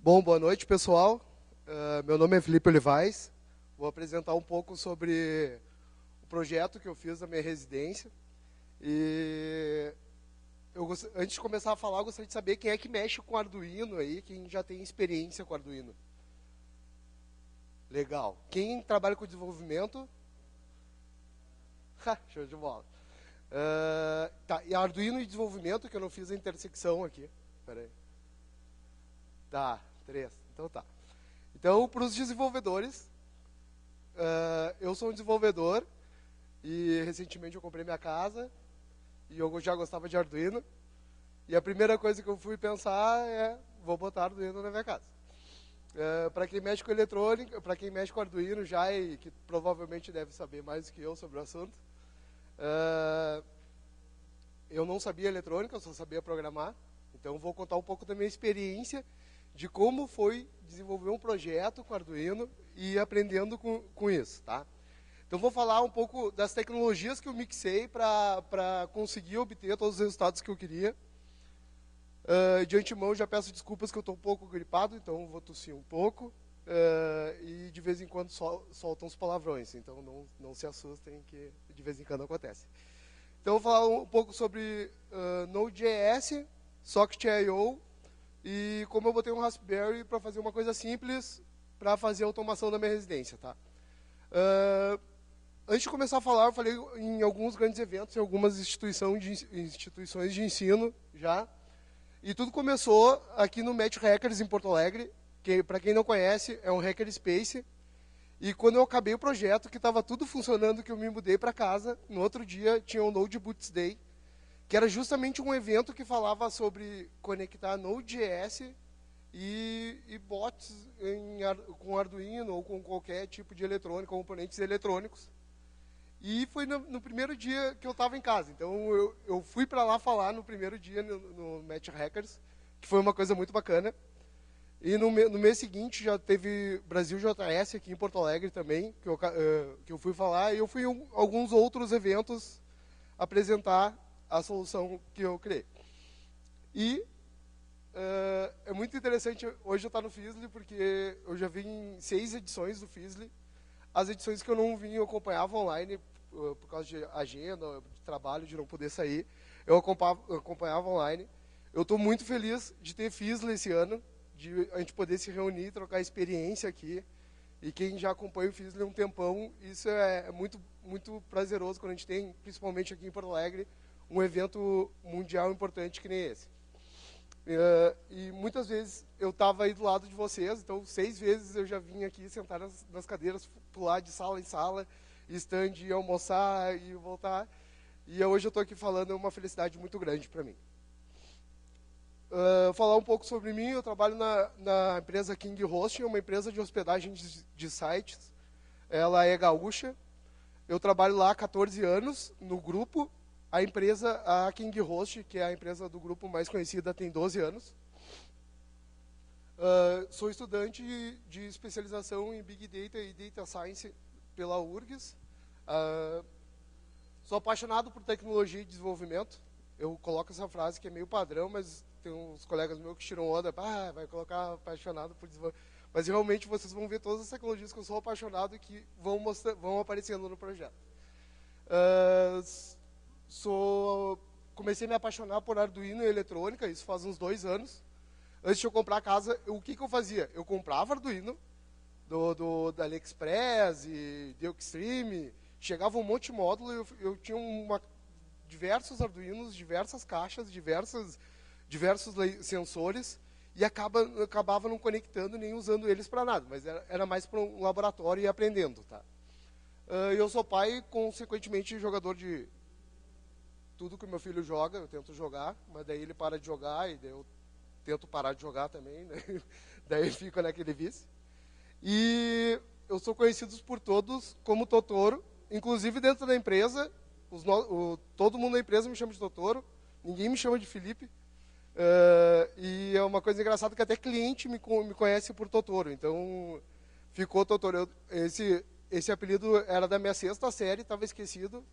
Bom, boa noite, pessoal. Meu nome é Felipe Olivais. Vou apresentar um pouco sobre o projeto que eu fiz na minha residência. E antes de começar a falar, eu gostaria de saber quem é que mexe com Arduino aí, quem já tem experiência com Arduino. Legal. Quem trabalha com desenvolvimento? Show de bola. Tá, e Arduino e desenvolvimento, que eu não fiz a intersecção aqui. Peraí. Tá, 3. Então tá. Então, para os desenvolvedores, eu sou um desenvolvedor e recentemente eu comprei minha casa e eu já gostava de Arduino. E a primeira coisa que eu fui pensar é, vou botar Arduino na minha casa. Para quem mexe com eletrônica, para quem mexe com Arduino já e que provavelmente deve saber mais do que eu sobre o assunto, eu não sabia eletrônica, eu só sabia programar. Então, vou contar um pouco da minha experiência de como foi desenvolver um projeto com Arduino e aprendendo com isso, tá? Então, vou falar um pouco das tecnologias que eu mixei para conseguir obter todos os resultados que eu queria. De antemão, já peço desculpas que eu estou um pouco gripado, então vou tossir um pouco. E de vez em quando soltam os palavrões, então não se assustem que de vez em quando acontece. Então, vou falar um pouco sobre Node.js, Socket.io, e como eu botei um Raspberry para fazer uma coisa simples para fazer a automação da minha residência, tá? Antes de começar a falar, eu falei em alguns grandes eventos, em algumas instituições de ensino já. E tudo começou aqui no Match Hackers, em Porto Alegre, que, para quem não conhece, é um hackerspace. E quando eu acabei o projeto, que estava tudo funcionando, que eu me mudei para casa, no outro dia tinha o Node Boots Day, que era justamente um evento que falava sobre conectar Node.js e bots com Arduino ou com qualquer tipo de eletrônico, componentes eletrônicos. E foi no primeiro dia que eu estava em casa. Então, eu fui para lá falar no primeiro dia no Match Hackers, que foi uma coisa muito bacana. E no mês seguinte já teve Brasil JS aqui em Porto Alegre também, que eu fui falar. E eu fui em alguns outros eventos apresentar a solução que eu criei. E é muito interessante hoje eu estar no Fizzly, porque eu já vi em 6 edições do Fizzly. As edições que eu não vim, eu acompanhava online, por causa de agenda, de trabalho, de não poder sair. Eu acompanhava online. Eu estou muito feliz de ter Fizzly esse ano, de a gente poder se reunir, trocar experiência aqui. E quem já acompanha o Fizzly há um tempão, isso é muito, muito prazeroso quando a gente tem, principalmente aqui em Porto Alegre, um evento mundial importante que nem esse. E muitas vezes eu estava aí do lado de vocês, então 6 vezes eu já vim aqui sentar nas cadeiras, pular de sala em sala, stand, ir almoçar e voltar. E hoje eu estou aqui falando, é uma felicidade muito grande para mim. Falar um pouco sobre mim, eu trabalho na empresa King Hosting, uma empresa de hospedagem de sites. Ela é gaúcha. Eu trabalho lá há 14 anos, no grupo. A empresa, a King Host, que é a empresa do grupo mais conhecida, tem 12 anos. Sou estudante de especialização em Big Data e Data Science pela URGS. Sou apaixonado por tecnologia e desenvolvimento. Eu coloco essa frase que é meio padrão, mas tem uns colegas meus que tiram onda, vai colocar apaixonado por desenvolvimento. Mas realmente vocês vão ver todas as tecnologias que eu sou apaixonado e que vão aparecendo no projeto. Comecei a me apaixonar por Arduino e eletrônica, isso faz uns 2 anos. Antes de eu comprar a casa, o que eu fazia? Eu comprava Arduino da AliExpress e do Extreme, chegava um monte de módulo, eu tinha diversos Arduinos, diversas caixas, diversos sensores, e acabava não conectando nem usando eles para nada, mas era mais para um laboratório e aprendendo. Tá? Eu sou pai, consequentemente, jogador de tudo que o meu filho joga, eu tento jogar, mas daí ele para de jogar e daí eu tento parar de jogar também, né? Daí fica naquele vício. E eu sou conhecido por todos como Totoro, inclusive dentro da empresa, todo mundo da empresa me chama de Totoro, ninguém me chama de Felipe. E é uma coisa engraçada que até cliente me conhece por Totoro, então ficou Totoro. Esse apelido era da minha 6ª série, estava esquecido,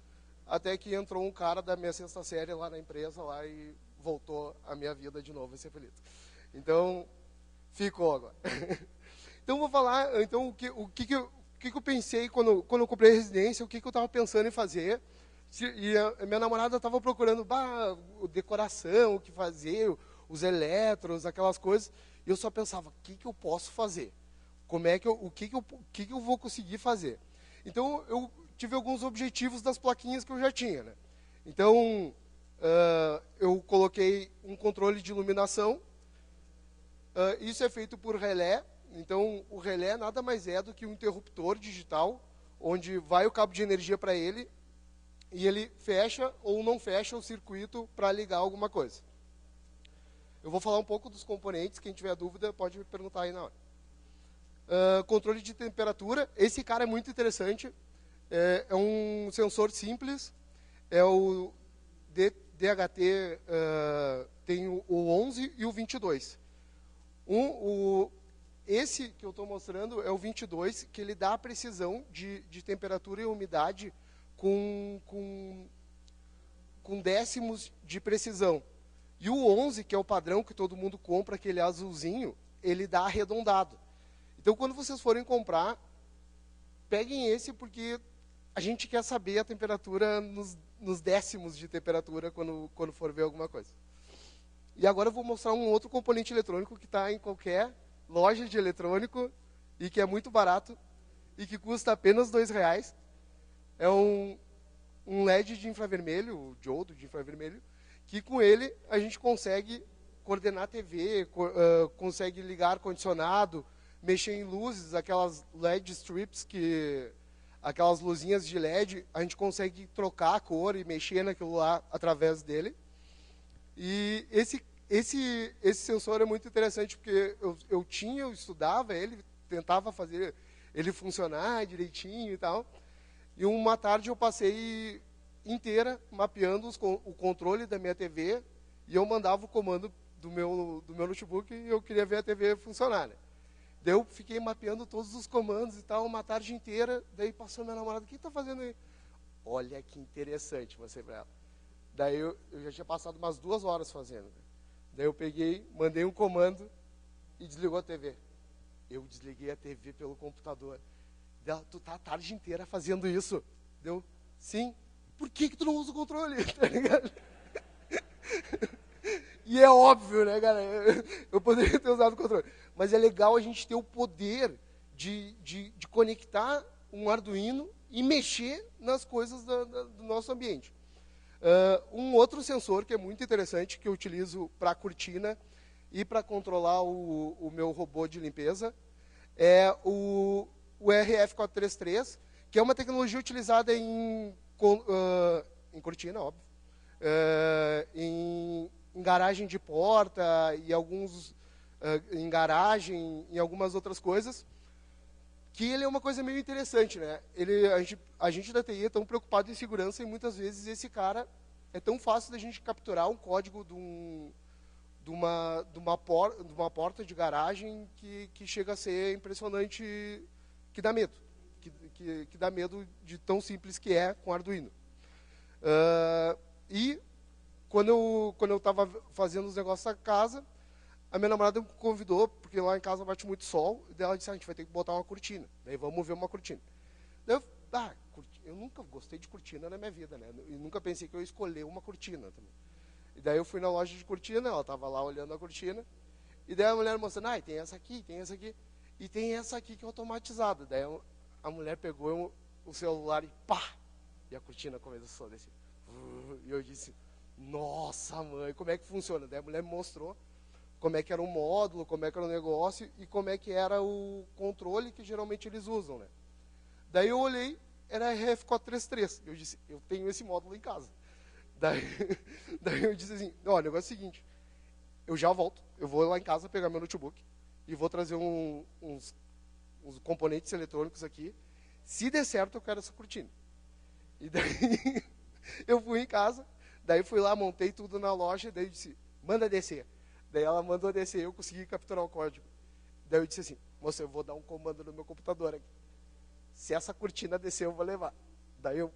até que entrou um cara da minha 6ª série lá na empresa lá e voltou a minha vida de novo esse apelido. Então, Ficou agora. Então, vou falar então, o que eu pensei quando eu comprei a residência, o que eu estava pensando em fazer. E a minha namorada estava procurando decoração, o que fazer, os eletros, aquelas coisas. E eu só pensava, o que eu posso fazer? O que eu vou conseguir fazer? Então, eu tive alguns objetivos das plaquinhas que eu já tinha, né? Então, eu coloquei um controle de iluminação. Isso é feito por relé. Então, o relé nada mais é do que um interruptor digital, onde vai o cabo de energia para ele, e ele fecha ou não fecha o circuito para ligar alguma coisa. Eu vou falar um pouco dos componentes, quem tiver dúvida pode me perguntar aí na hora. Controle de temperatura, esse cara é muito interessante, é um sensor simples, é o DHT, tem o 11 e o 22. Esse que eu estou mostrando é o 22, que ele dá a precisão de temperatura e umidade com décimos de precisão. E o 11, que é o padrão que todo mundo compra, aquele azulzinho, ele dá arredondado. Então, quando vocês forem comprar, peguem esse, porque a gente quer saber a temperatura nos décimos de temperatura quando for ver alguma coisa. E agora eu vou mostrar um outro componente eletrônico que está em qualquer loja de eletrônico e que é muito barato e que custa apenas R$2. É um LED de infravermelho, o diodo de infravermelho, que com ele a gente consegue coordenar a TV, consegue ligar ar-condicionado, mexer em luzes, aquelas LED strips, aquelas luzinhas de LED, a gente consegue trocar a cor e mexer naquilo lá através dele. E esse sensor é muito interessante, porque eu estudava ele, tentava fazer ele funcionar direitinho e tal. E uma tarde eu passei inteira mapeando o controle da minha TV, e eu mandava o comando do meu notebook e eu queria ver a TV funcionar, né? Daí eu fiquei mapeando todos os comandos e tal, uma tarde inteira. Daí passou minha namorada, o que está fazendo aí? Olha que interessante, mostrei para ela. Daí eu já tinha passado umas 2 horas fazendo. Daí eu peguei, mandei um comando e desligou a TV. Eu desliguei a TV pelo computador. Daí, tu tá a tarde inteira fazendo isso? Deu, sim. Por que tu não usa o controle? Tá ligado? E é óbvio, né, cara? Eu poderia ter usado o controle. Mas é legal a gente ter o poder de conectar um Arduino e mexer nas coisas do nosso ambiente. Um outro sensor que é muito interessante, que eu utilizo para cortina e para controlar o meu robô de limpeza, é o RF433, que é uma tecnologia utilizada em cortina, óbvio, em garagem de porta e em garagem e algumas outras coisas, que ele é uma coisa meio interessante, né? A gente da TI é tão preocupado em segurança, e muitas vezes esse cara é tão fácil da gente capturar um código de uma porta de garagem que chega a ser impressionante, que dá medo. Que dá medo de tão simples que é com Arduino. E quando eu estava fazendo os negócios da casa, a minha namorada me convidou, porque lá em casa bate muito sol, e daí ela disse, a gente vai ter que botar uma cortina. Daí vamos ver uma cortina. Daí eu nunca gostei de cortina na minha vida, né? E nunca pensei que eu ia escolher uma cortina também. E daí eu fui na loja de cortina, ela estava lá olhando a cortina, e daí a mulher mostrando, tem essa aqui, e tem essa aqui que é automatizada. Daí a mulher pegou o celular e pá! E a cortina começou a descer. E eu disse, nossa, mãe, como é que funciona? Daí a mulher me mostrou como é que era o módulo, como é que era o negócio e como é que era o controle que geralmente eles usam, né? Daí eu olhei, era RF433. Eu disse, eu tenho esse módulo em casa. Daí eu disse assim, o negócio é o seguinte, eu já volto, eu vou lá em casa pegar meu notebook e vou trazer uns componentes eletrônicos aqui. Se der certo, eu quero essa cortina. E daí eu fui em casa, daí fui lá, montei tudo na loja, daí eu disse, manda descer. Daí ela mandou descer, eu consegui capturar o código. Daí eu disse assim, moça, eu vou dar um comando no meu computador aqui. Se essa cortina descer, eu vou levar. Daí eu,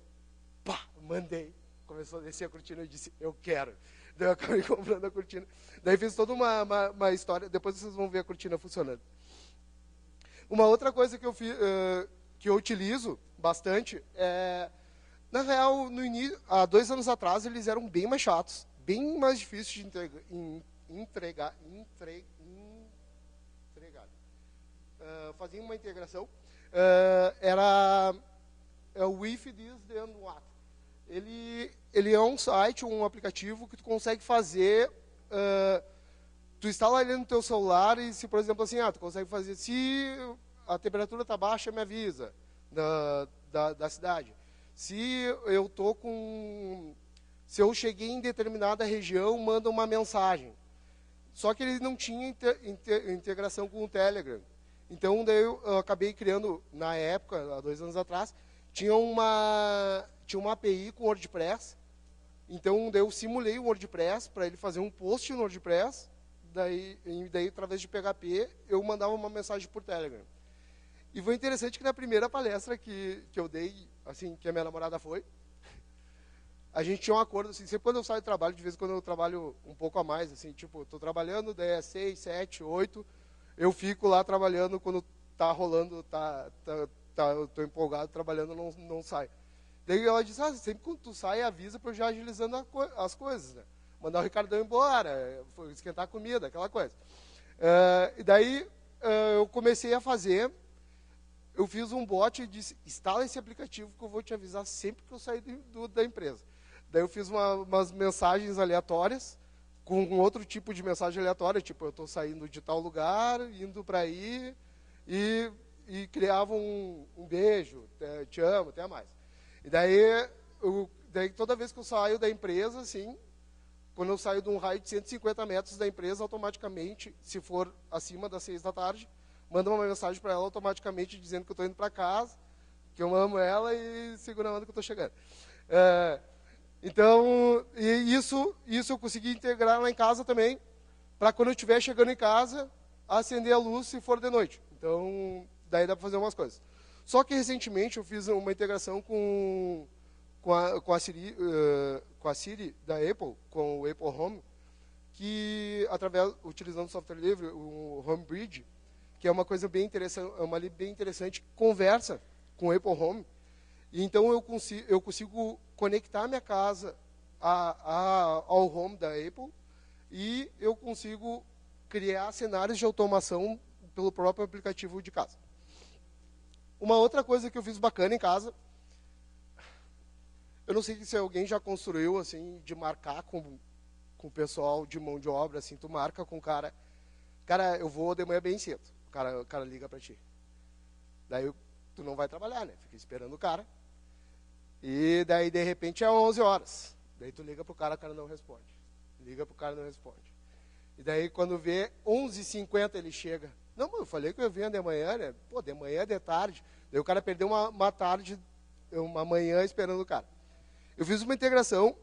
mandei. Começou a descer a cortina, eu disse, eu quero. Daí eu acabei comprando a cortina. Daí fiz toda uma história, depois vocês vão ver a cortina funcionando. Uma outra coisa que que eu utilizo bastante é, na real, no início, há 2 anos atrás, eles eram bem mais chatos, bem mais difíceis de entregar. Fazia uma integração. Era o If This Then What. Ele é um site, um aplicativo que tu consegue fazer. Tu instala ele no teu celular e se, por exemplo, assim, tu consegue fazer, se a temperatura está baixa, me avisa da cidade. Se eu se eu cheguei em determinada região, manda uma mensagem. Só que ele não tinha integração com o Telegram. Então, daí eu acabei criando, na época, há 2 anos atrás, tinha uma API com o WordPress. Então, daí eu simulei o WordPress para ele fazer um post no WordPress. Daí, através de PHP, eu mandava uma mensagem por Telegram. E foi interessante que na primeira palestra que eu dei, assim, que a minha namorada foi, a gente tinha um acordo, assim, sempre quando eu saio do trabalho, de vez em quando eu trabalho um pouco a mais, assim, tipo, estou trabalhando, daí é 6, 7, 8, eu fico lá trabalhando quando está rolando, eu estou empolgado trabalhando, não saio. Daí ela disse, sempre quando tu sai, avisa para eu já agilizando as coisas, né? Mandar o Ricardão embora, esquentar a comida, aquela coisa. E daí eu comecei a fazer, eu fiz um bot e disse, instala esse aplicativo que eu vou te avisar sempre que eu sair da empresa. Daí eu fiz umas mensagens aleatórias, com outro tipo de mensagem aleatória, tipo, eu estou saindo de tal lugar, indo para aí, e criava um beijo, te amo, até mais. E daí toda vez que eu saio da empresa, assim, quando eu saio de um raio de 150 metros da empresa, automaticamente, se for acima das 6 da tarde, manda uma mensagem para ela automaticamente dizendo que eu estou indo para casa, que eu amo ela e segurando que eu estou chegando. Então, isso eu consegui integrar lá em casa também, para quando eu estiver chegando em casa, acender a luz se for de noite. Então, daí dá para fazer umas coisas. Só que recentemente eu fiz uma integração com a Siri da Apple, com o Apple Home, que utilizando o software livre, o Homebridge, que é uma coisa bem interessante, bem interessante, conversa com o Apple Home. E então eu consigo conectar minha casa ao Home da Apple e eu consigo criar cenários de automação pelo próprio aplicativo de casa. Uma outra coisa que eu fiz bacana em casa, eu não sei se alguém já construiu, assim, de marcar com o pessoal de mão de obra, assim, tu marca com o cara, eu vou de manhã bem cedo, o cara liga para ti. Daí tu não vai trabalhar, né? Fica esperando o cara. E daí, de repente, é 11 horas. Daí tu liga pro cara não responde. Liga pro cara, não responde. E daí, quando vê 11h50, ele chega. Não, mas eu falei que eu vinha de manhã, né? Pô, de manhã, de tarde. Daí o cara perdeu uma tarde, uma manhã esperando o cara. Eu fiz uma integração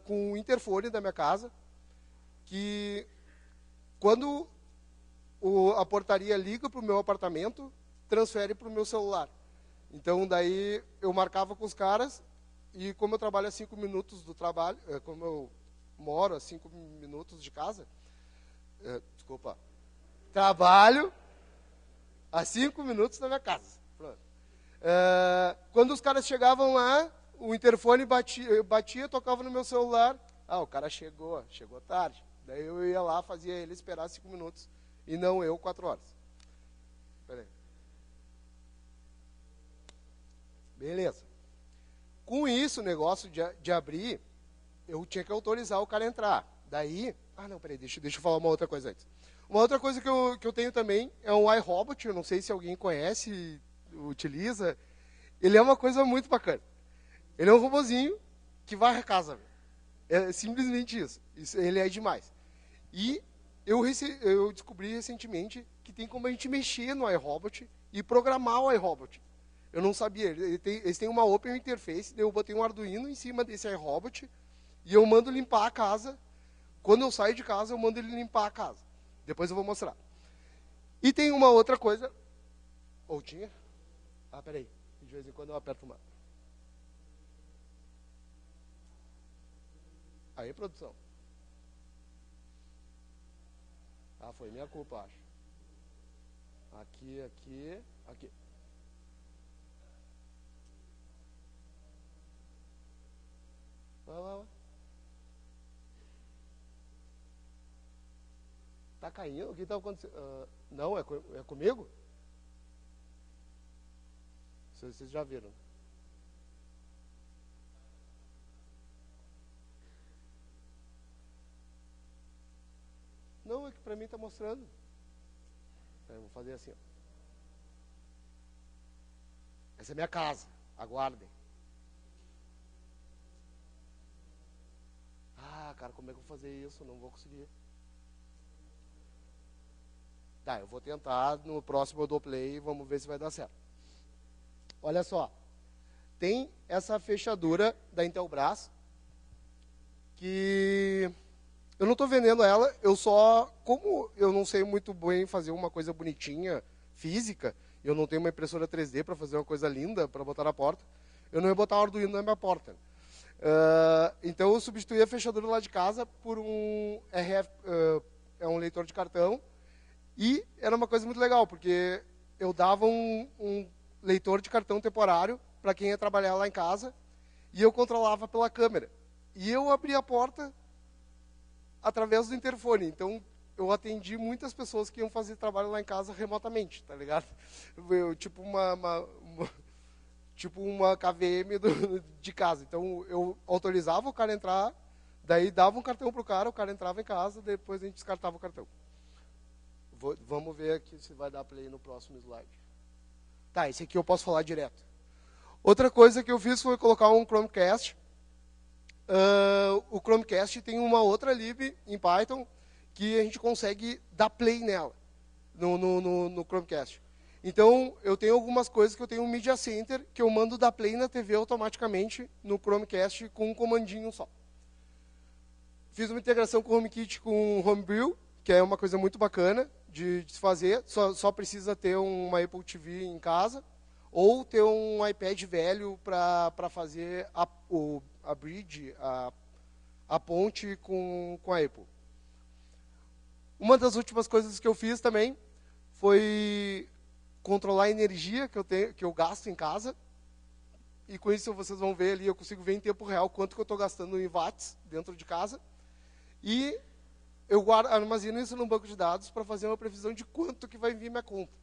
com o interfone da minha casa, que quando a portaria liga para o meu apartamento, transfere para o meu celular. Então, daí, eu marcava com os caras, e como eu trabalho a 5 minutos do trabalho, como eu moro a 5 minutos de casa, trabalho a 5 minutos da minha casa. Pronto. Quando os caras chegavam lá, o interfone batia, tocava no meu celular, o cara chegou tarde. Daí eu ia lá, fazia ele esperar 5 minutos, e não eu 4 horas. Peraí. Beleza. Com isso, o negócio de abrir, eu tinha que autorizar o cara a entrar. Daí, não, peraí, deixa eu falar uma outra coisa antes. Uma outra coisa que eu tenho também é um iRobot, eu não sei se alguém conhece, utiliza. Ele é uma coisa muito bacana. Ele é um robozinho que varre a casa. É simplesmente isso. Ele é demais. E eu descobri recentemente que tem como a gente mexer no iRobot e programar o iRobot. Eu não sabia. Eles têm uma Open Interface, daí eu botei um Arduino em cima desse iRobot e eu mando limpar a casa. Quando eu saio de casa, eu mando ele limpar a casa. Depois eu vou mostrar. E tem uma outra coisa. Ou tinha? Peraí. De vez em quando eu aperto uma. Aí, produção. Ah, foi minha culpa, acho. Aqui. Vai. Tá caindo? O que tá acontecendo? Não, é comigo? Vocês já viram. Não, é que pra mim tá mostrando. Eu vou fazer assim, ó. Essa é minha casa. Aguardem. Ah, cara, como é que eu vou fazer isso? Não vou conseguir. Tá, eu vou tentar. No próximo eu dou play e vamos ver se vai dar certo. Olha só. Tem essa fechadura da Intelbras que eu não estou vendendo ela, como eu não sei muito bem fazer uma coisa bonitinha, física, eu não tenho uma impressora 3D para fazer uma coisa linda para botar na porta, eu não ia botar um Arduino na minha porta. Então eu substituí a fechadura lá de casa por um RF, é um leitor de cartão, e era uma coisa muito legal, porque eu dava um leitor de cartão temporário para quem ia trabalhar lá em casa, e eu controlava pela câmera. E eu abria a porta através do interfone. Então, eu atendi muitas pessoas que iam fazer trabalho lá em casa remotamente, tá ligado? Tipo uma KVM de casa. Então, eu autorizava o cara entrar, daí dava um cartão pro cara, o cara entrava em casa, depois a gente descartava o cartão. Vamos ver aqui se vai dar play no próximo slide. Tá, esse aqui eu posso falar direto. Outra coisa que eu fiz foi colocar um Chromecast. O Chromecast tem uma outra lib em Python que a gente consegue dar play nela, no Chromecast. Então, eu tenho algumas coisas que eu tenho um Media Center que eu mando dar play na TV automaticamente no Chromecast com um comandinho só. Fiz uma integração com o HomeKit com o Homebrew, que é uma coisa muito bacana de se fazer. Só precisa ter uma Apple TV em casa ou ter um iPad velho para fazer a bridge, a ponte com a Apple. Uma das últimas coisas que eu fiz também foi controlar a energia que eu gasto em casa. E com isso vocês vão ver ali, eu consigo ver em tempo real quanto que eu estou gastando em watts dentro de casa. E eu armazeno isso num banco de dados para fazer uma previsão de quanto que vai vir minha conta.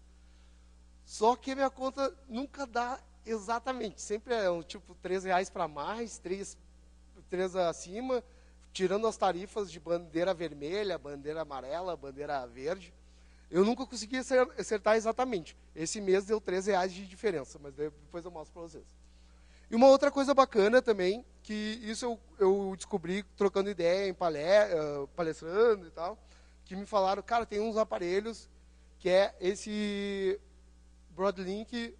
Só que a minha conta nunca dá exatamente. Sempre é tipo R$3 para mais, 3 acima, tirando as tarifas de bandeira vermelha, bandeira amarela, bandeira verde. Eu nunca consegui acertar exatamente. Esse mês deu R$3 de diferença, mas depois eu mostro para vocês. E uma outra coisa bacana também, que isso eu descobri trocando ideia em palestrando e tal, que me falaram, cara, tem uns aparelhos que é esse Broadlink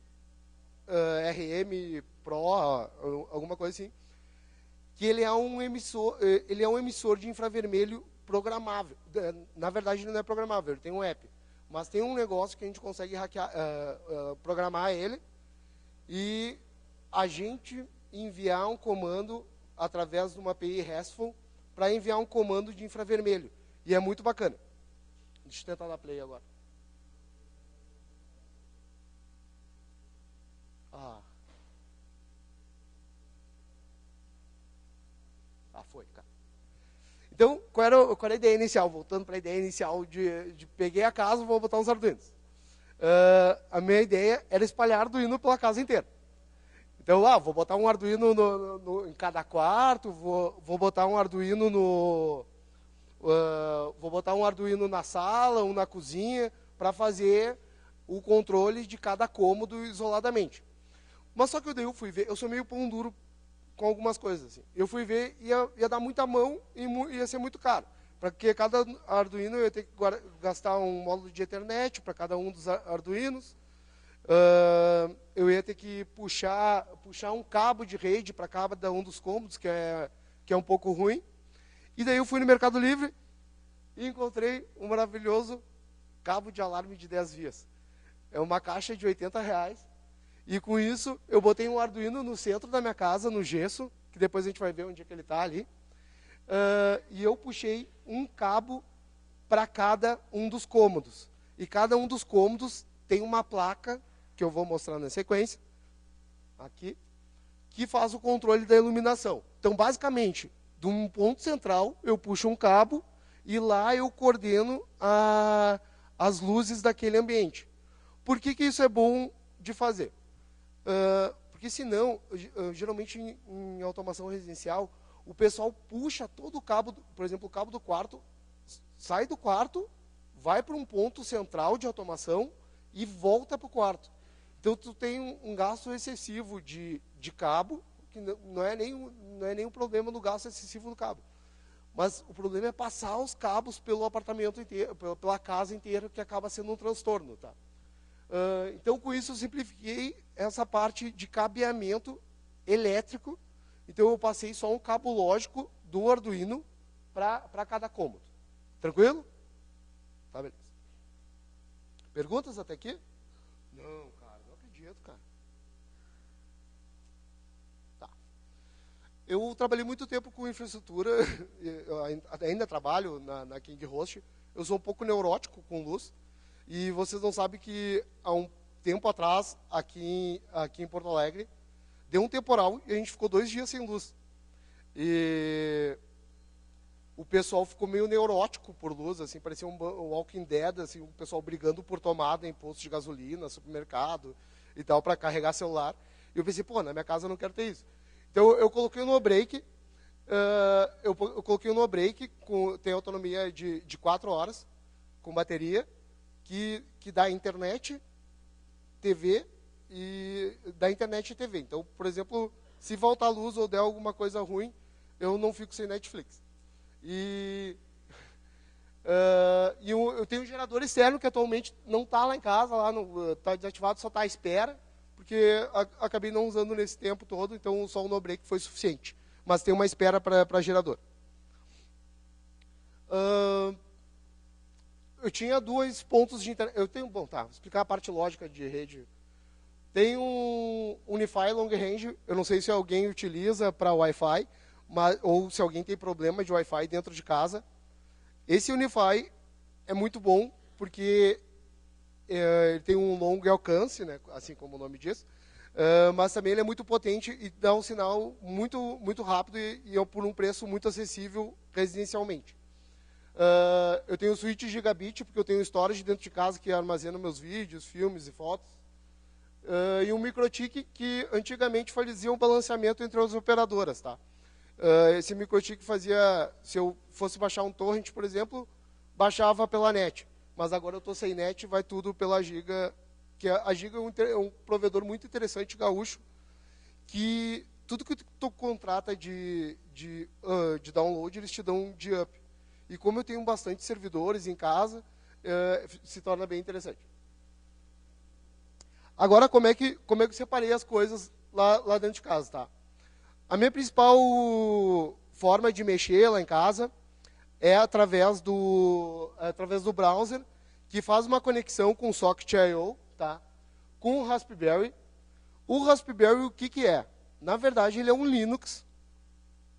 RM Pro, alguma coisa assim, que ele é um emissor de infravermelho programável. Na verdade, ele não é programável, ele tem um app. Mas tem um negócio que a gente consegue hackear, programar ele e a gente enviar um comando através de uma API RESTful para enviar um comando de infravermelho. E é muito bacana. Deixa eu tentar dar play agora. Foi, cara. Então, qual era a ideia inicial? Voltando para a ideia inicial de peguei a casa, vou botar uns Arduinos. A minha ideia era espalhar Arduino pela casa inteira. Então, vou botar um Arduino em cada quarto, vou botar um Arduino vou botar um Arduino na sala, um na cozinha, para fazer o controle de cada cômodo isoladamente. Mas só que daí eu fui ver, eu sou meio pão duro com algumas coisas. Assim. Eu fui ver, ia dar muita mão e ia ser muito caro. Porque cada Arduino eu ia ter que gastar um módulo de Ethernet para cada um dos Arduinos. Eu ia ter que puxar um cabo de rede para cada um dos cômodos, que é um pouco ruim. E daí eu fui no Mercado Livre e encontrei um maravilhoso cabo de alarme de 10 vias. É uma caixa de R$80. E com isso, eu botei um Arduino no centro da minha casa, no gesso, que depois a gente vai ver onde é que ele está ali. E eu puxei um cabo para cada um dos cômodos. E cada um dos cômodos tem uma placa, que eu vou mostrar na sequência, aqui, que faz o controle da iluminação. Então, basicamente, de um ponto central, eu puxo um cabo e lá eu coordeno as luzes daquele ambiente. Por que isso é bom de fazer? Porque senão, geralmente em automação residencial, o pessoal puxa todo o cabo, por exemplo, o cabo do quarto, sai do quarto, vai para um ponto central de automação e volta para o quarto. Então, tu tem um gasto excessivo de cabo, que não é nem um problema do gasto excessivo do cabo. Mas o problema é passar os cabos pelo apartamento inteiro, pela casa inteira, que acaba sendo um transtorno. Tá? Então, com isso, eu simplifiquei essa parte de cabeamento elétrico. Então, eu passei só um cabo lógico do Arduino para cada cômodo. Tranquilo? Tá, beleza. Perguntas até aqui? Não, cara, não acredito, cara. Tá. Eu trabalhei muito tempo com infraestrutura, eu ainda trabalho na King Host. Eu sou um pouco neurótico com luz. E vocês não sabem que há um tempo atrás, aqui em Porto Alegre, deu um temporal e a gente ficou 2 dias sem luz. E o pessoal ficou meio neurótico por luz, assim, parecia um Walking Dead, assim, o pessoal brigando por tomada em posto de gasolina, supermercado e tal, para carregar celular. E eu pensei, pô, na minha casa eu não quero ter isso. Então eu coloquei o no-break, tem autonomia de 4 horas, com bateria, que dá internet, TV e dá internet e TV. Então, por exemplo, se faltar luz ou der alguma coisa ruim, eu não fico sem Netflix. E eu tenho um gerador externo que atualmente não está lá em casa, está desativado, só está à espera, porque acabei não usando nesse tempo todo, então só o no-break foi suficiente. Mas tem uma espera para gerador. Eu tinha 2 pontos de internet. Vou explicar a parte lógica de rede. Tem um Unify Long Range, eu não sei se alguém utiliza para Wi-Fi, ou se alguém tem problema de Wi-Fi dentro de casa. Esse Unify é muito bom, porque ele tem um longo alcance, né, assim como o nome diz, mas também ele é muito potente e dá um sinal muito, muito rápido e por um preço muito acessível residencialmente. Eu tenho switch gigabit, porque eu tenho storage dentro de casa que armazena meus vídeos, filmes e fotos. E um microtik que antigamente fazia um balanceamento entre as operadoras. Tá? Esse microtik fazia, se eu fosse baixar um torrent, por exemplo, baixava pela net. Mas agora eu estou sem net, vai tudo pela Giga, que a Giga é um provedor muito interessante, gaúcho, que tudo que tu contrata de download, eles te dão de up. E como eu tenho bastante servidores em casa, se torna bem interessante. Agora, como é que eu separei as coisas lá dentro de casa? Tá? A minha principal forma de mexer lá em casa é através do browser, que faz uma conexão com o Socket.io, tá? Com o Raspberry. O Raspberry, o que é? Na verdade, ele é um Linux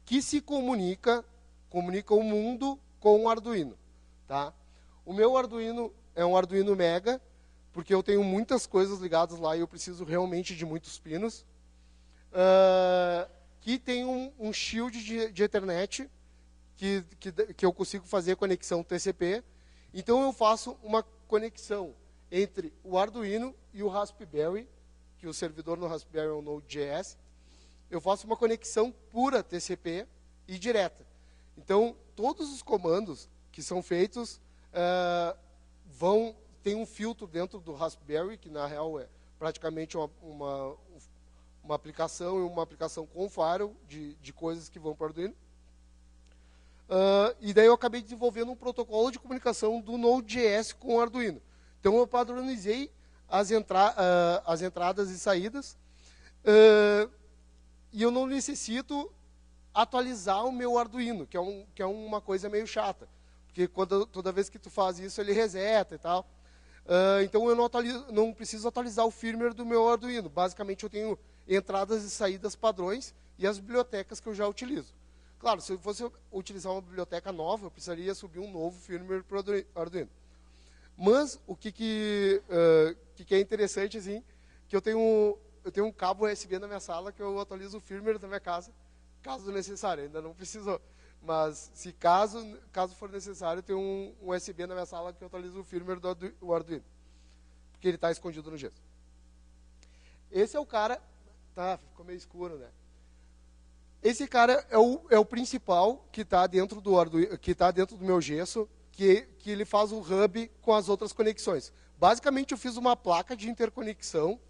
que se comunica o mundo com o Arduino. Tá? O meu Arduino é um Arduino Mega, porque eu tenho muitas coisas ligadas lá e eu preciso realmente de muitos pinos. Que tem um shield de Ethernet, que eu consigo fazer conexão TCP. Então, eu faço uma conexão entre o Arduino e o Raspberry, que o servidor no Raspberry é o Node.js. Eu faço uma conexão pura TCP e direta. Então, todos os comandos que são feitos tem um filtro dentro do Raspberry, que na real é praticamente uma aplicação e uma aplicação com firewall de coisas que vão para o Arduino. E daí eu acabei desenvolvendo um protocolo de comunicação do Node.js com o Arduino. Então, eu padronizei as entradas e saídas, e eu não necessito atualizar o meu Arduino, que é uma coisa meio chata, porque toda vez que tu faz isso, ele reseta e tal. Então, eu não preciso atualizar o firmware do meu Arduino. Basicamente, eu tenho entradas e saídas padrões e as bibliotecas que eu já utilizo. Claro, se eu fosse utilizar uma biblioteca nova, eu precisaria subir um novo firmware para o Arduino. Mas o que é interessante, assim, que eu tenho um cabo USB na minha sala que eu atualizo o firmware da minha casa, caso necessário. Ainda não precisou. Mas, se caso for necessário, eu tenho um USB na minha sala que eu atualizo o firmware do Arduino. Porque ele está escondido no gesso. Esse é o cara... Tá, ficou meio escuro, né? Esse cara é o principal que está dentro do Arduino, que está dentro do meu gesso, que ele faz o hub com as outras conexões. Basicamente, eu fiz uma placa de interconexão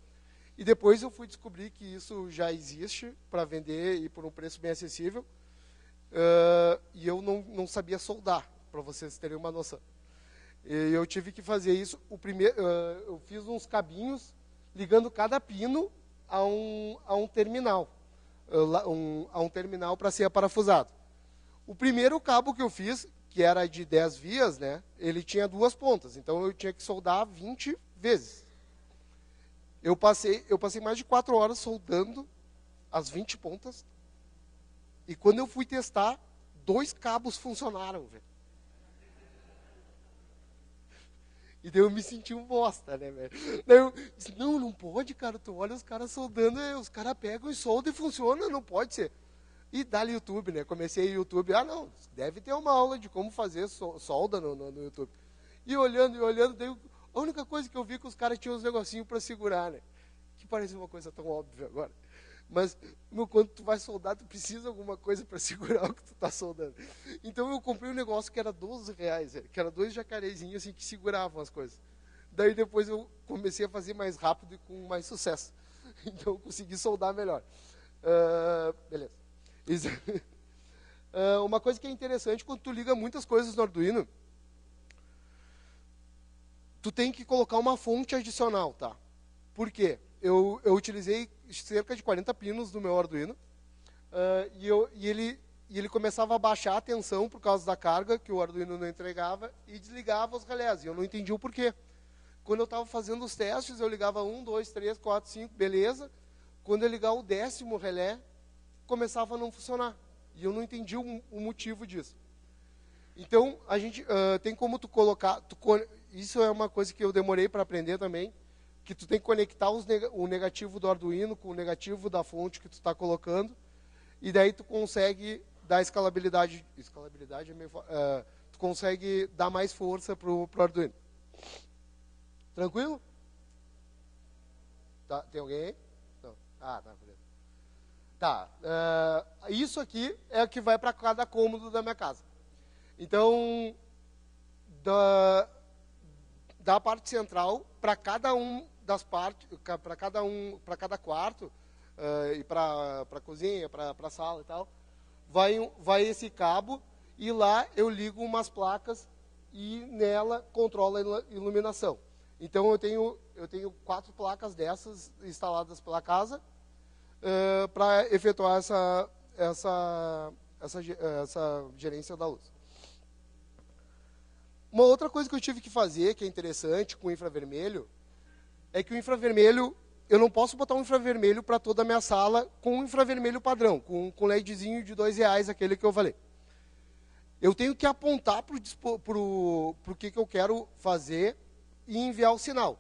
e depois eu fui descobrir que isso já existe para vender e por um preço bem acessível. E eu não sabia soldar, para vocês terem uma noção. E eu tive que fazer isso. Eu fiz uns cabinhos ligando cada pino a um terminal. A um terminal para ser aparafusado. O primeiro cabo que eu fiz, que era de 10 vias, né, ele tinha 2 pontas, então eu tinha que soldar 20 vezes. Eu passei mais de 4 horas soldando as 20 pontas, e quando eu fui testar, 2 cabos funcionaram, velho. E daí eu me senti um bosta, né, velho? Daí eu disse, não pode, cara, tu olha os caras soldando, os caras pegam e soldam e funciona, não pode ser. E dá-lhe YouTube, né? Comecei o YouTube, não, deve ter uma aula de como fazer solda no YouTube. E olhando, daí a única coisa que eu vi é que os caras tinham uns negocinhos para segurar, né? Que parece uma coisa tão óbvia agora. Mas, quando tu vai soldar, tu precisa de alguma coisa para segurar o que tu está soldando. Então eu comprei um negócio que era R$ 12, que era 2 jacarezinhos assim, que seguravam as coisas. Daí depois eu comecei a fazer mais rápido e com mais sucesso. Então eu consegui soldar melhor. Beleza. Uma coisa que é interessante, quando tu liga muitas coisas no Arduino, tu tem que colocar uma fonte adicional, tá? Por quê? Eu utilizei cerca de 40 pinos no meu Arduino, e ele começava a baixar a tensão por causa da carga que o Arduino não entregava e desligava os relés, e eu não entendi o porquê. Quando eu estava fazendo os testes, eu ligava 1, 2, 3, 4, 5, beleza. Quando eu ligar o 10º relé, começava a não funcionar. E eu não entendi o motivo disso. Então, a gente tem como tu colocar... isso é uma coisa que eu demorei para aprender também, que tu tem que conectar o negativo do Arduino com o negativo da fonte que tu está colocando, e daí tu consegue dar escalabilidade. Escalabilidade é meio... tu consegue dar mais força para o Arduino. Tranquilo? Tá, tem alguém aí? Não. Tá, beleza. Tá, isso aqui é o que vai para cada cômodo da minha casa. Então, da parte central, para cada um das partes, para cada quarto, e para a cozinha, para a sala e tal, vai esse cabo, e lá eu ligo umas placas e nela controla a iluminação. Então eu tenho 4 placas dessas instaladas pela casa, para efetuar essa gerência da luz. Uma outra coisa que eu tive que fazer, que é interessante com o infravermelho, é que o infravermelho, eu não posso botar um infravermelho para toda a minha sala com um infravermelho padrão, com LEDzinho de R$2, aquele que eu falei. Eu tenho que apontar para o que eu quero fazer e enviar o sinal.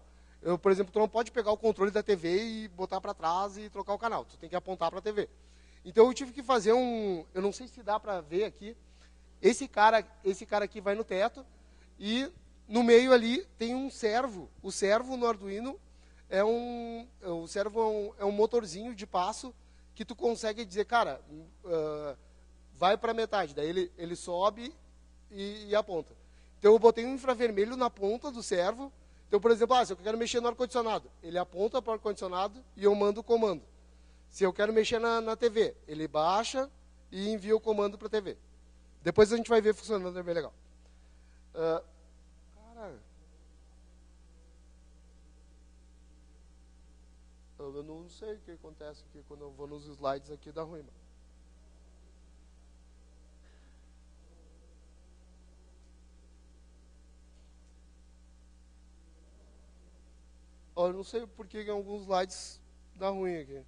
Por exemplo, tu não pode pegar o controle da TV e botar para trás e trocar o canal. Tu tem que apontar para a TV. Então eu tive que fazer eu não sei se dá para ver aqui. Esse cara aqui vai no teto e no meio ali tem um servo. O servo no Arduino o servo é um motorzinho de passo que tu consegue dizer, cara, vai para metade. Daí ele sobe e aponta. Então eu botei um infravermelho na ponta do servo. Então, por exemplo, se eu quero mexer no ar-condicionado, ele aponta para o ar-condicionado e eu mando o comando. Se eu quero mexer na TV, ele baixa e envia o comando para a TV. Depois a gente vai ver funcionando, é bem legal. Eu não sei o que acontece aqui quando eu vou nos slides aqui, dá ruim, mano. Eu não sei porque em alguns slides dá ruim aqui.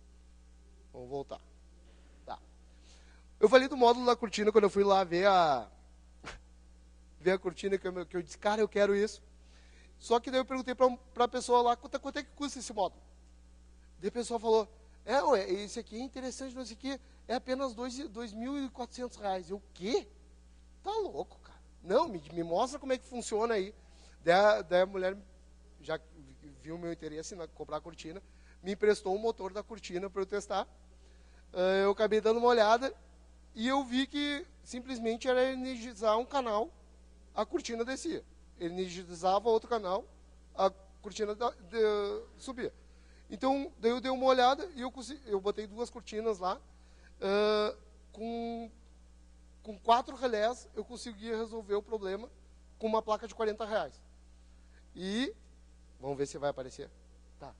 Vamos voltar. Tá. Eu falei do módulo da cortina quando eu fui lá ver a cortina, que eu disse, cara, eu quero isso. Só que daí eu perguntei para a pessoa lá, quanto é que custa esse módulo? Daí a pessoa falou, ué, esse aqui é interessante, mas esse aqui é apenas R$2.400. Eu, o quê? Tá louco, cara. Não, me mostra como é que funciona aí. Daí a mulher já viu o meu interesse em comprar a cortina, me emprestou o motor da cortina para eu testar. Eu acabei dando uma olhada e eu vi que simplesmente era energizar um canal, a cortina descia. Energizava outro canal, a cortina subia. Então, daí eu dei uma olhada e eu botei 2 cortinas lá. Com 4 relés, eu conseguia resolver o problema com uma placa de R$40. E, vamos ver se vai aparecer. Tá.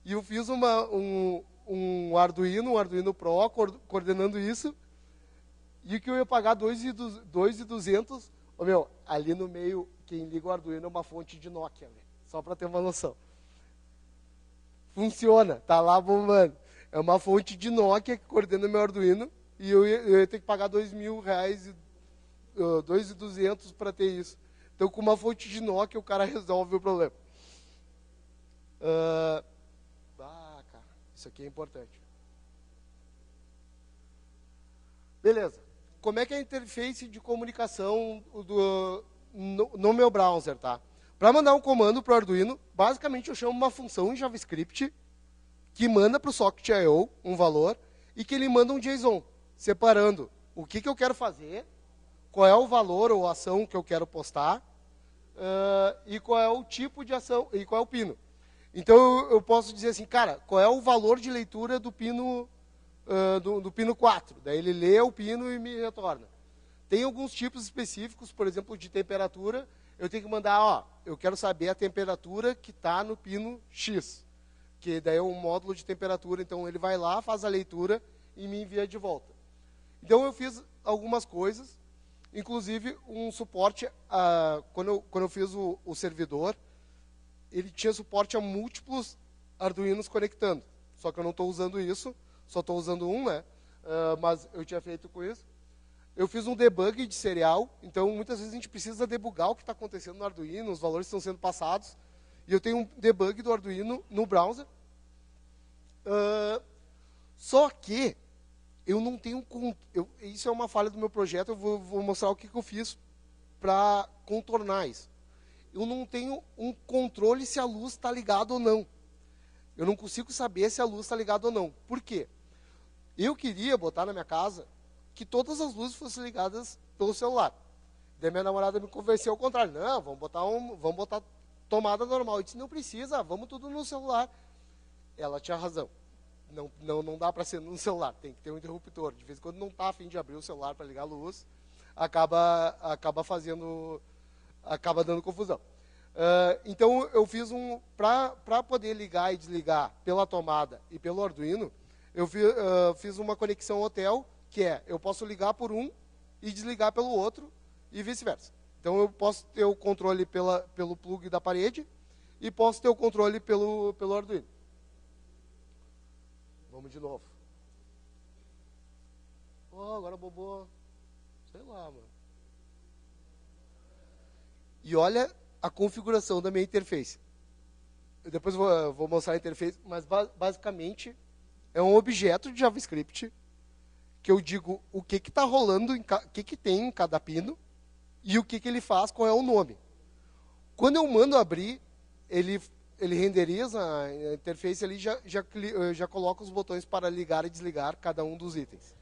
E eu fiz um Arduino Pro, coordenando isso. E o que eu ia pagar R$2.200. Ô, meu, ali no meio, quem liga o Arduino é uma fonte de Nokia, né? Só para ter uma noção. Funciona, tá lá bombando. É uma fonte de Nokia que coordena meu Arduino e eu ia ter que pagar R$2.000, R$2.200 para ter isso. Então, com uma fonte de Nokia, o cara resolve o problema. Cara, isso aqui é importante. Beleza. Como é que é a interface de comunicação no meu browser, tá? Para mandar um comando para o Arduino, basicamente eu chamo uma função em JavaScript que manda para o socket.io um valor e que ele manda um JSON, separando o que eu quero fazer, qual é o valor ou ação que eu quero postar, e qual é o tipo de ação, e qual é o pino. Então eu posso dizer assim, cara, qual é o valor de leitura do pino, do pino 4? Daí ele lê o pino e me retorna. Tem alguns tipos específicos, por exemplo, de temperatura. Eu tenho que mandar, eu quero saber a temperatura que está no pino X, que daí é um módulo de temperatura, então ele vai lá, faz a leitura e me envia de volta. Então eu fiz algumas coisas, inclusive um suporte, quando eu fiz o servidor, ele tinha suporte a múltiplos Arduinos conectando, só que eu não estou usando isso, só estou usando um, né? Mas eu tinha feito com isso. Eu fiz um debug de serial, então muitas vezes a gente precisa debugar o que está acontecendo no Arduino, os valores estão sendo passados, e eu tenho um debug do Arduino no browser. Só que eu não tenho... isso é uma falha do meu projeto, eu vou mostrar o que eu fiz para contornar isso. Eu não tenho um controle se a luz está ligada ou não. Eu não consigo saber se a luz está ligada ou não. Por quê? Eu queria botar na minha casa que todas as luzes fossem ligadas pelo celular. Daí minha namorada me convenceu ao contrário. Não, vamos botar tomada normal. Eu disse, não precisa, vamos tudo no celular. Ela tinha razão. Não dá para ser no celular, tem que ter um interruptor. De vez em quando não está a fim de abrir o celular para ligar a luz, acaba dando confusão. Então eu fiz para poder ligar e desligar pela tomada e pelo Arduino, eu fiz uma conexão hotel, que eu posso ligar por um e desligar pelo outro e vice-versa. Então eu posso ter o controle pelo plug da parede e posso ter o controle pelo Arduino. Vamos de novo. Agora bobou. Sei lá, mano. E olha a configuração da minha interface. Eu depois vou mostrar a interface, mas basicamente é um objeto de JavaScript que eu digo o que está rolando, o que tem em cada pino e o que ele faz, qual é o nome. Quando eu mando abrir, ele renderiza a interface ali, já coloca os botões para ligar e desligar cada um dos itens.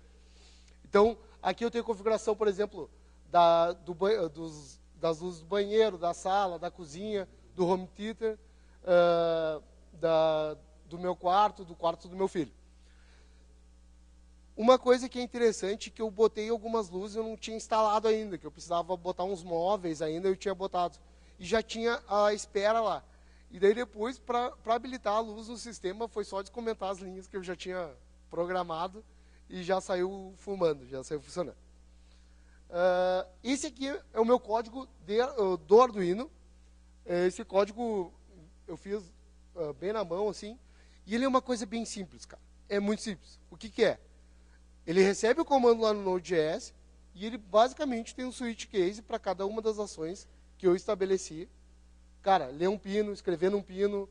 Então, aqui eu tenho configuração, por exemplo, das luzes do banheiro, da sala, da cozinha, do home theater, do meu quarto, do quarto do meu filho. Uma coisa que é interessante, que eu botei algumas luzes, eu não tinha instalado ainda, que eu precisava botar uns móveis ainda, eu tinha botado. E já tinha a espera lá. E daí depois, para habilitar a luz no sistema, foi só descomentar as linhas que eu já tinha programado e já saiu fumando, já saiu funcionando. Esse aqui é o meu código do Arduino. Esse código eu fiz bem na mão, assim. E ele é uma coisa bem simples, cara. É muito simples. O que é? Ele recebe o comando lá no Node.js e ele basicamente tem um switch case para cada uma das ações que eu estabeleci. Cara, ler um pino, escrever num pino,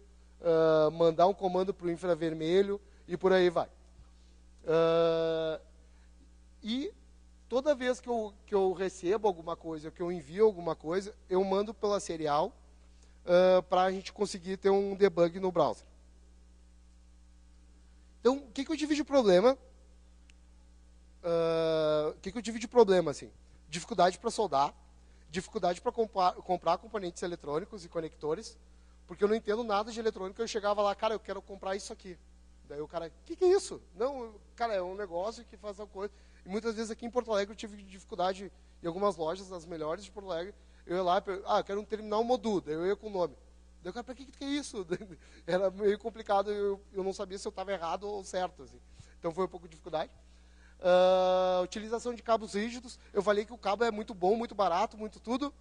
mandar um comando para o infravermelho e por aí vai. E toda vez que eu recebo alguma coisa, que eu envio alguma coisa, eu mando pela serial para a gente conseguir ter um debug no browser. Então, o que eu tive de problema? Assim? Dificuldade para soldar, dificuldade para comprar componentes eletrônicos e conectores, porque eu não entendo nada de eletrônica. Eu chegava lá, cara, eu quero comprar isso aqui. Daí o cara, o que é isso? Não, cara, é um negócio que faz alguma coisa. E muitas vezes aqui em Porto Alegre eu tive dificuldade em algumas lojas, as melhores de Porto Alegre. Eu ia lá, eu quero um terminal Modu, daí eu ia com o nome. Daí o cara, para que é isso? Era meio complicado, eu não sabia se eu estava errado ou certo. Assim. Então foi um pouco de dificuldade. Utilização de cabos rígidos. Eu falei que o cabo é muito bom, muito barato, muito tudo,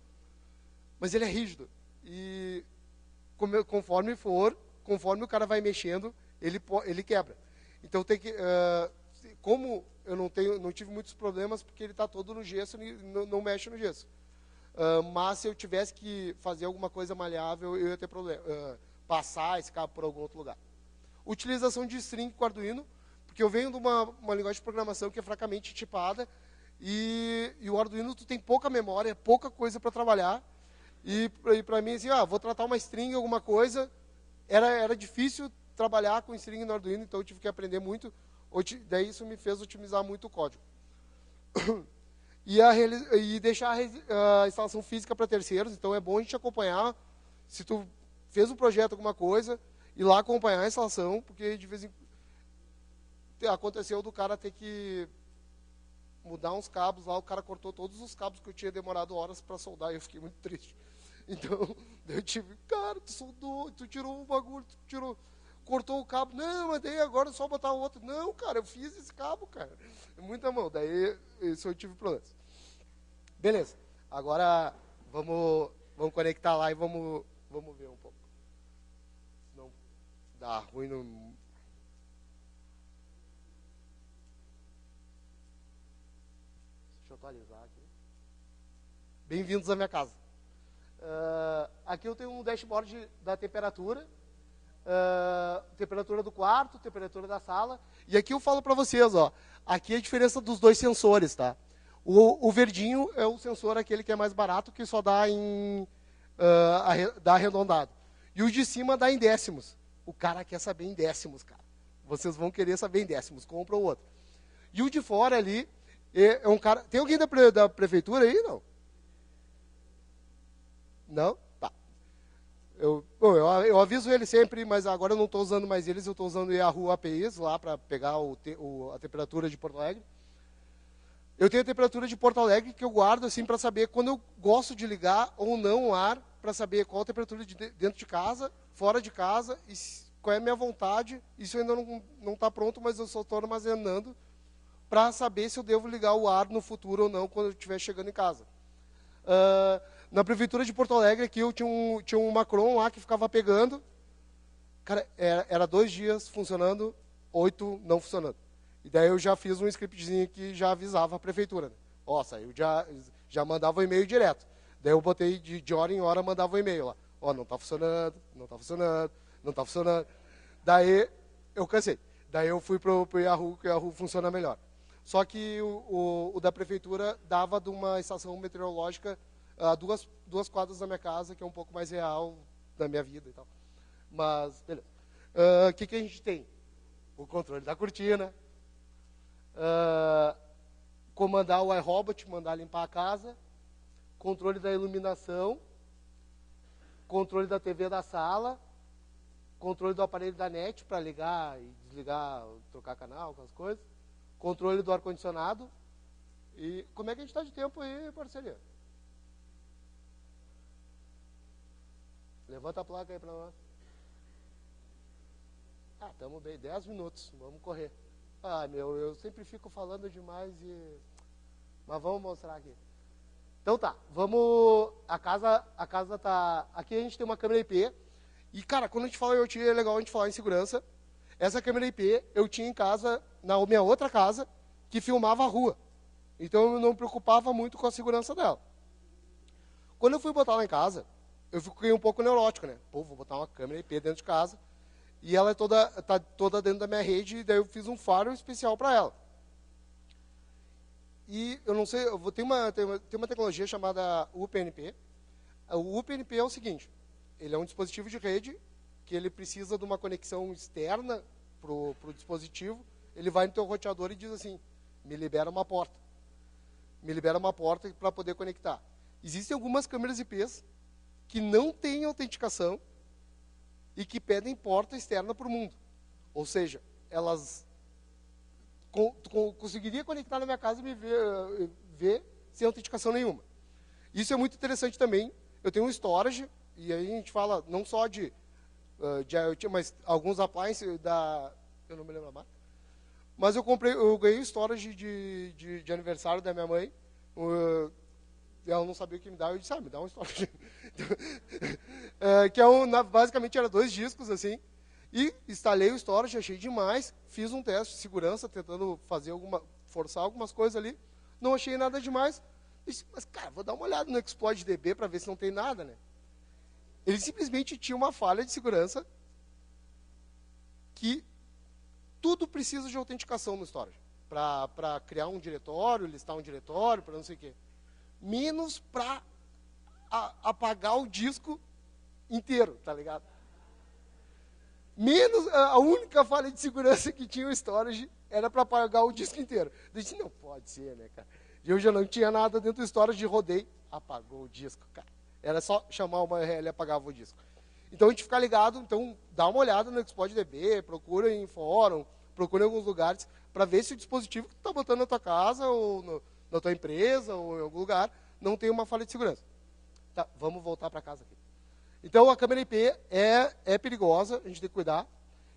mas ele é rígido. E conforme o cara vai mexendo, ele quebra. Então tem que, como eu não tive muitos problemas, porque ele está todo no gesso e não mexe no gesso. Mas se eu tivesse que fazer alguma coisa maleável, eu ia ter problema. Passar esse cabo por algum outro lugar. Utilização de string com Arduino, porque eu venho de uma linguagem de programação que é fracamente tipada, e o Arduino tu tem pouca memória, pouca coisa para trabalhar, e para mim, assim, vou tratar uma string, alguma coisa, era difícil trabalhar com string no Arduino, então eu tive que aprender muito, daí isso me fez otimizar muito o código. E deixar a instalação física para terceiros, então é bom a gente acompanhar, se tu fez um projeto, alguma coisa, ir lá acompanhar a instalação, porque de vez em quando aconteceu do cara ter que mudar uns cabos lá, o cara cortou todos os cabos que eu tinha demorado horas para soldar, e eu fiquei muito triste. Então, eu tive, cara, tu soldou, tu tirou o bagulho, cortou o cabo, não, mas daí agora é só botar o outro. Não, cara, eu fiz esse cabo, cara. É muita mão, daí isso eu tive problemas. Beleza, agora vamos conectar lá e vamos ver um pouco. Não dá ruim no... Deixa eu atualizar aqui. Bem-vindos à minha casa. Aqui eu tenho um dashboard da temperatura, temperatura do quarto, temperatura da sala. E aqui eu falo para vocês, ó, aqui é a diferença dos dois sensores, tá? O verdinho é o sensor aquele que é mais barato, que só dá dá arredondado. E o de cima dá em décimos. O cara quer saber em décimos, cara. Vocês vão querer saber em décimos, compra o outro. E o de fora ali é um cara... Tem alguém da prefeitura aí, não? Não? Tá. Eu aviso ele sempre, mas agora eu não estou usando mais eles, eu estou usando o Yahoo APIs lá para pegar a temperatura de Porto Alegre. Eu tenho a temperatura de Porto Alegre que eu guardo assim para saber quando eu gosto de ligar ou não o ar, para saber qual a temperatura dentro de casa, fora de casa, e qual é a minha vontade. Isso ainda não está pronto, mas eu só estou armazenando para saber se eu devo ligar o ar no futuro ou não, quando eu estiver chegando em casa. Na prefeitura de Porto Alegre, aqui eu tinha um Macron lá que ficava pegando. Cara, era 2 dias funcionando, 8 não funcionando. E daí eu já fiz um scriptzinho que já avisava a prefeitura. Né? Ó, saiu, já mandava o e-mail direto. Daí eu botei de hora em hora, mandava o e-mail lá. Ó, não está funcionando, não está funcionando, não está funcionando. Daí eu cansei. Daí eu fui pro Yahoo, que o Yahoo funciona melhor. Só que o da prefeitura dava de uma estação meteorológica a duas quadras da minha casa, que é um pouco mais real da minha vida e tal. Mas, beleza. O que a gente tem? O controle da cortina, comandar o iRobot, mandar limpar a casa, controle da iluminação, controle da TV da sala, controle do aparelho da net para ligar e desligar, trocar canal, aquelas coisas, controle do ar-condicionado. E como é que a gente está de tempo aí, parceria? Levanta a placa aí para nós. Estamos bem, 10 minutos, vamos correr. Eu sempre fico falando demais mas vamos mostrar aqui. Então tá, vamos... A casa tá... Aqui a gente tem uma câmera IP. E, cara, quando a gente fala IoT, é legal a gente falar em segurança. Essa câmera IP eu tinha em casa, na minha outra casa, que filmava a rua. Então eu não me preocupava muito com a segurança dela. Quando eu fui botar lá em casa, eu fiquei um pouco neurótico, né? Pô, vou botar uma câmera IP dentro de casa. E ela tá toda dentro da minha rede, e daí eu fiz um faro especial para ela. E eu não sei, tem uma tecnologia chamada UPnP. O UPnP é o seguinte, ele é um dispositivo de rede que ele precisa de uma conexão externa para o dispositivo. Ele vai no teu roteador e diz assim, me libera uma porta. Me libera uma porta para poder conectar. Existem algumas câmeras IPs que não têm autenticação e que pedem porta externa para o mundo. Ou seja, elas conseguiria conectar na minha casa e me ver sem autenticação nenhuma. Isso é muito interessante também. Eu tenho um storage, e aí a gente fala não só de IoT, mas alguns appliances da... Eu não me lembro a marca. Mas eu ganhei um storage de aniversário da minha mãe. Ela não sabia o que me dar, eu disse, me dá um storage. Que basicamente era 2 discos, assim. E instalei o storage, achei demais. Fiz um teste de segurança, tentando forçar algumas coisas ali. Não achei nada demais. Disse, mas, cara, vou dar uma olhada no ExploitDB para ver se não tem nada, né? Ele simplesmente tinha uma falha de segurança que tudo precisa de autenticação no storage. Para criar um diretório, listar um diretório, para não sei o quê. Menos para apagar o disco inteiro, tá ligado? Menos, a única falha de segurança que tinha o storage era para apagar o disco inteiro. Eu disse, não pode ser, né, cara? Eu já não tinha nada dentro do storage, rodei, apagou o disco, cara. Era só chamar uma URL e apagava o disco. Então, a gente fica ligado, então, dá uma olhada no ExploitDB, procura em fórum, procura em alguns lugares, para ver se o dispositivo que tu está botando na tua casa, ou na tua empresa, ou em algum lugar, não tem uma falha de segurança. Tá, vamos voltar para casa aqui. Então, a câmera IP é perigosa, a gente tem que cuidar.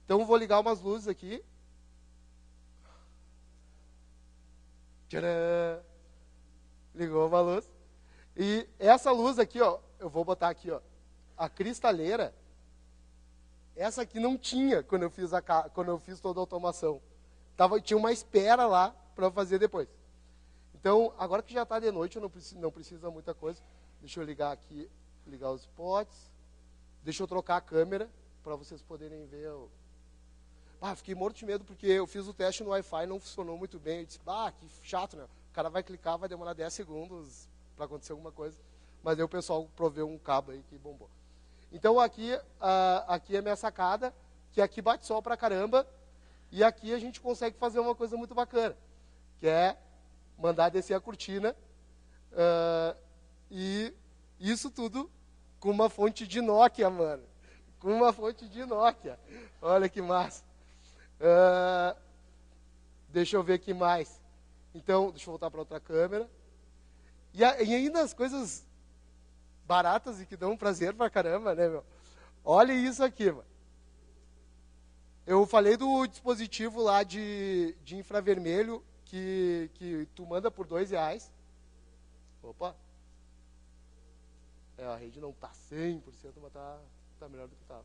Então, eu vou ligar umas luzes aqui. Tcharam! Ligou uma luz. E essa luz aqui, ó, eu vou botar aqui, ó, a cristaleira. Essa aqui não tinha quando eu fiz toda a automação. Tinha uma espera lá para eu fazer depois. Então, agora que já está de noite, eu não precisa muita coisa. Deixa eu ligar aqui, ligar os spots. Deixa eu trocar a câmera para vocês poderem ver. Fiquei morto de medo porque eu fiz o teste no Wi-Fi, não funcionou muito bem. Eu disse, que chato, né? O cara vai clicar, vai demorar 10 segundos para acontecer alguma coisa. Mas aí o pessoal proveu um cabo aí que bombou. Então aqui é a minha sacada, que aqui bate sol pra caramba. E aqui a gente consegue fazer uma coisa muito bacana, que é mandar descer a cortina. E isso tudo com uma fonte de Nokia, mano. Com uma fonte de Nokia. Olha que massa. Deixa eu ver aqui mais. Então, deixa eu voltar para outra câmera. E ainda as coisas baratas e que dão prazer pra caramba, né, meu? Olha isso aqui, mano. Eu falei do dispositivo lá de infravermelho que tu manda por R$2. Opa. A rede não está 100%, mas tá melhor do que estava.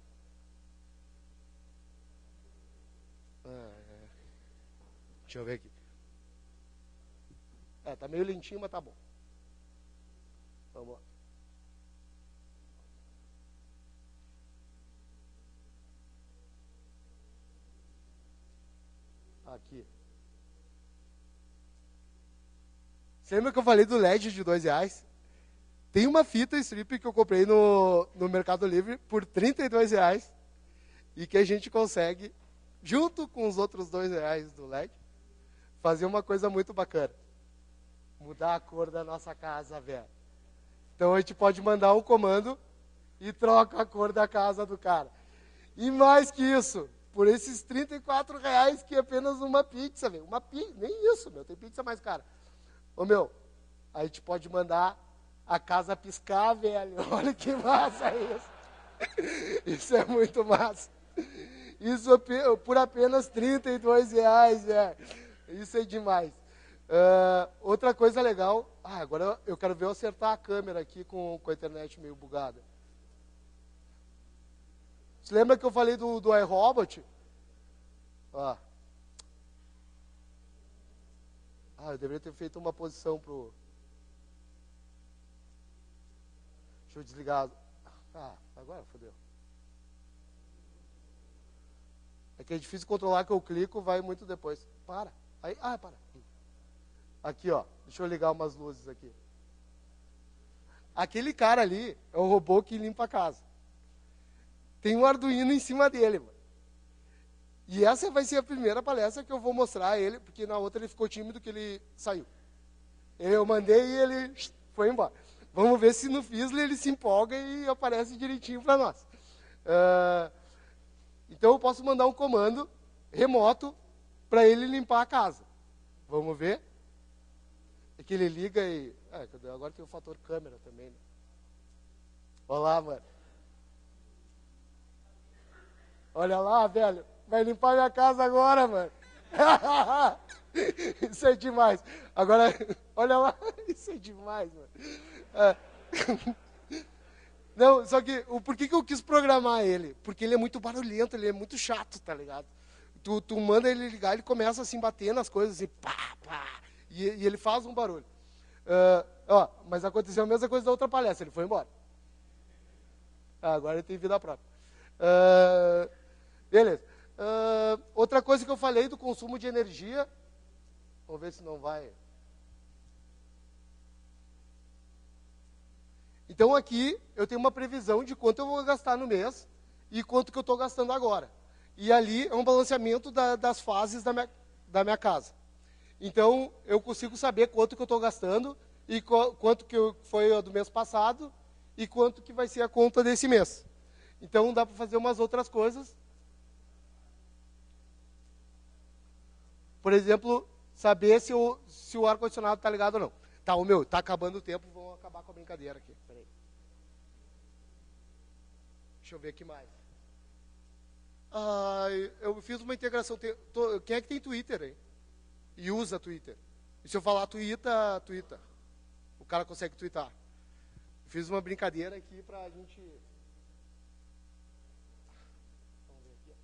Deixa eu ver aqui. Tá meio lentinho, mas tá bom. Vamos lá. Aqui. Você lembra que eu falei do LED de R$2? Tem uma fita strip que eu comprei no Mercado Livre por R$32 e que a gente consegue, junto com os outros R$2 do LED, fazer uma coisa muito bacana. Mudar a cor da nossa casa, velho. Então a gente pode mandar um comando e troca a cor da casa do cara. E mais que isso, por esses R$34 que é apenas uma pizza, velho. Nem isso, meu, tem pizza mais cara. Ô, meu, a gente pode mandar a casa piscar, velho. Olha que massa isso. Isso é muito massa. Isso por apenas R$32, velho. Isso é demais. Outra coisa legal. Agora eu quero ver eu acertar a câmera aqui com a internet meio bugada. Você lembra que eu falei do iRobot? eu deveria ter feito uma posição pro... Deixa eu desligar. Agora fodeu. É que é difícil controlar, que eu clico, vai muito depois. Para. Aí, para. Aqui, ó. Deixa eu ligar umas luzes aqui. Aquele cara ali é o robô que limpa a casa. Tem um Arduino em cima dele, mano. E essa vai ser a primeira palestra que eu vou mostrar a ele, porque na outra ele ficou tímido que ele saiu. Eu mandei e ele foi embora. Vamos ver se no Fizzly ele se empolga e aparece direitinho para nós. Então eu posso mandar um comando remoto para ele limpar a casa. Vamos ver? É que ele liga e... agora tem o fator câmera também, né? Olha lá, mano. Olha lá, velho. Vai limpar minha casa agora, mano. Isso é demais. Agora, olha lá. Isso é demais, mano. Não, só que, por que eu quis programar ele? Porque ele é muito barulhento, ele é muito chato, tá ligado? Tu manda ele ligar, ele começa assim, bater nas coisas, assim, pá. E ele faz um barulho. Mas aconteceu a mesma coisa da outra palestra, ele foi embora. Agora ele tem vida própria. Beleza. Outra coisa que eu falei do consumo de energia. Vamos ver se não vai. Então aqui eu tenho uma previsão de quanto eu vou gastar no mês e quanto que eu estou gastando agora. E ali é um balanceamento das fases da minha casa. Então eu consigo saber quanto que eu estou gastando e quanto que foi do mês passado e quanto que vai ser a conta desse mês. Então dá para fazer umas outras coisas. Por exemplo, saber se o ar-condicionado está ligado ou não. Tá, tá acabando o tempo, vamos acabar com a brincadeira aqui. Peraí. Deixa eu ver aqui mais. Eu fiz uma integração. Quem é que tem Twitter aí? E usa Twitter? E se eu falar twita. O cara consegue twittar. Eu fiz uma brincadeira aqui pra gente... Vamos ver aqui.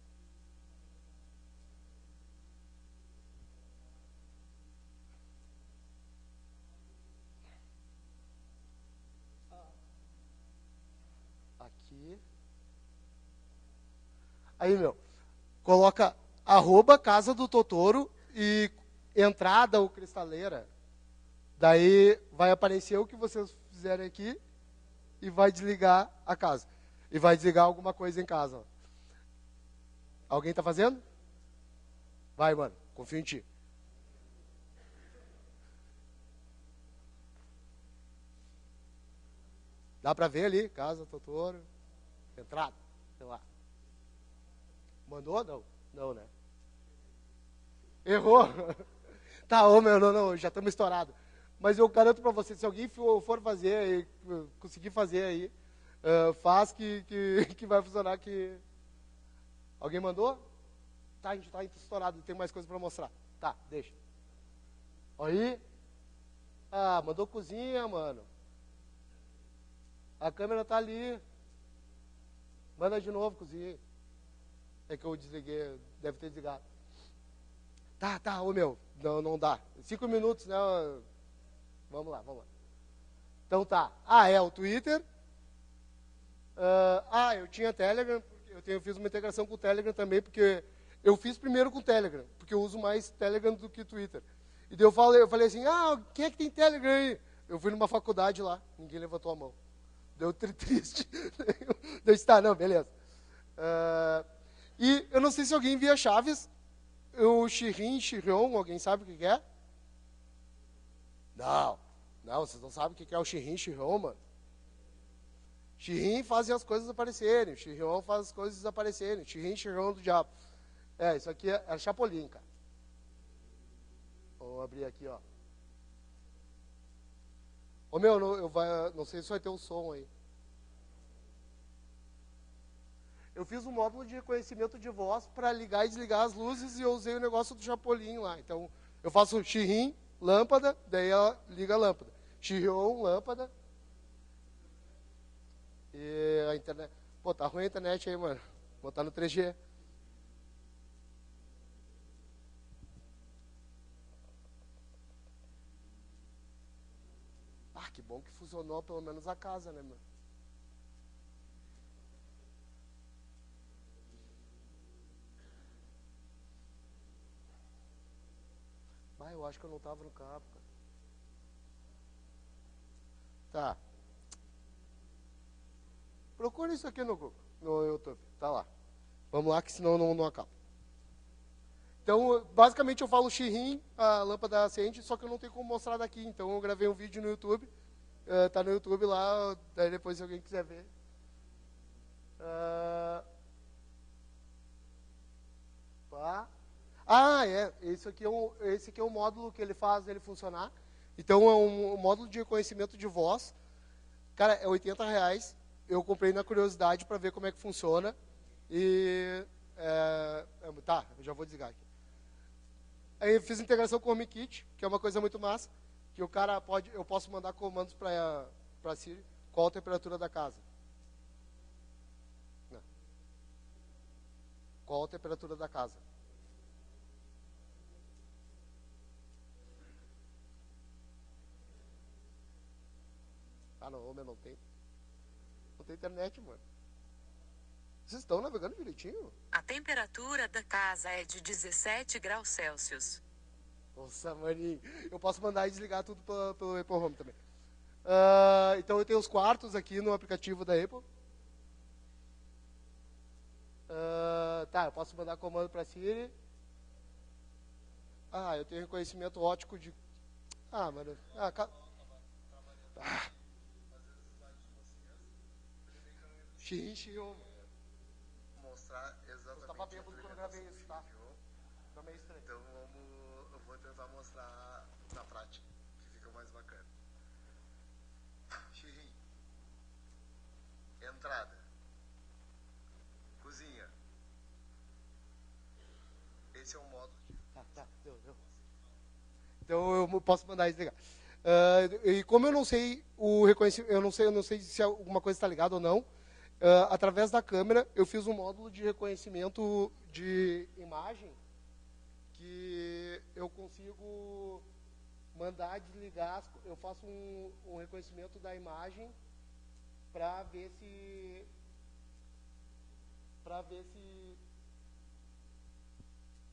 Aqui. Aí, coloca @casa do Totoro e entrada ou cristaleira. Daí vai aparecer o que vocês fizerem aqui e vai desligar a casa. E vai desligar alguma coisa em casa. Ó. Alguém está fazendo? Vai, mano. Confio em ti. Dá para ver ali, casa, Totoro, entrada, sei lá. Mandou? Não. Não, né? Errou. Tá, não, já estamos estourados. Mas eu garanto para você, se alguém for fazer, conseguir fazer aí, faz que vai funcionar. Que... Alguém mandou? Tá, a gente está estourado, tem mais coisa para mostrar. Tá, deixa. Aí. Mandou cozinha, mano. A câmera tá ali. Manda de novo, cozinha. É que eu desliguei, deve ter desligado. Tá, não dá. 5 minutos, né? Vamos lá. Então tá. O Twitter. Eu tinha Telegram, eu fiz uma integração com o Telegram também, porque eu fiz primeiro com o Telegram, porque eu uso mais Telegram do que Twitter. E daí eu falei assim, quem é que tem Telegram aí? Eu fui numa faculdade lá, ninguém levantou a mão. Deu triste. Eu disse, tá, não, beleza. E eu não sei se alguém via Chaves, o Chirion, alguém sabe o que é? Não, vocês não sabem o que é o Chirion, mano. Chirion faz as coisas aparecerem, Chirion faz as coisas desaparecerem, Chirion do diabo. Isso aqui é Chapolin, cara. Vou abrir aqui, ó. Não sei se vai ter um som aí. Eu fiz um módulo de reconhecimento de voz para ligar e desligar as luzes e eu usei o negócio do Chapolin lá. Então, eu faço Chirion, lâmpada, daí ela liga a lâmpada. Chirion, lâmpada. E a internet... Pô, tá ruim a internet aí, mano. Vou botar no 3G. que bom que funcionou pelo menos a casa, né, meu? Ah, eu acho que eu não tava no cabo, cara. Tá. Procura isso aqui no Google, no YouTube. Tá lá. Vamos lá, que senão não acaba. Então, basicamente, eu falo Xirim, a lâmpada acende, só que eu não tenho como mostrar daqui. Então, eu gravei um vídeo no YouTube. Tá no YouTube lá, daí depois se alguém quiser ver. Esse aqui é um módulo que ele faz ele funcionar. Então, é um módulo de reconhecimento de voz. Cara, é R$ 80. Eu comprei na curiosidade para ver como é que funciona. E... tá, eu já vou desligar aqui. Aí eu fiz integração com o HomeKit, que é uma coisa muito massa. Que o cara pode... Eu posso mandar comandos para Siri. Qual a temperatura da casa? Não. Qual a temperatura da casa? Ah, não, meu, não tem. Não tem internet, mano. Vocês estão navegando direitinho? A temperatura da casa é de 17 graus Celsius. Nossa, maninho. Eu posso mandar e desligar tudo pelo Apple Home também. Então eu tenho os quartos aqui no aplicativo da Apple. Tá, eu posso mandar comando para Siri. Ah, eu tenho reconhecimento óptico de... Ah, mano. Xiii. Mostrar exatamente Eu tava bêbado quando eu gravei isso, tá? Tá meio estranho. Então eu vou tentar mostrar na prática, que fica mais bacana. Xirim. Entrada. Cozinha. Esse é o modo de... Tá, deu. Então eu posso mandar e desligar. E como eu não sei o reconhecimento, eu não sei se alguma coisa está ligada ou não, através da câmera eu fiz um módulo de reconhecimento de imagem que eu consigo mandar desligar, eu faço um reconhecimento da imagem para ver se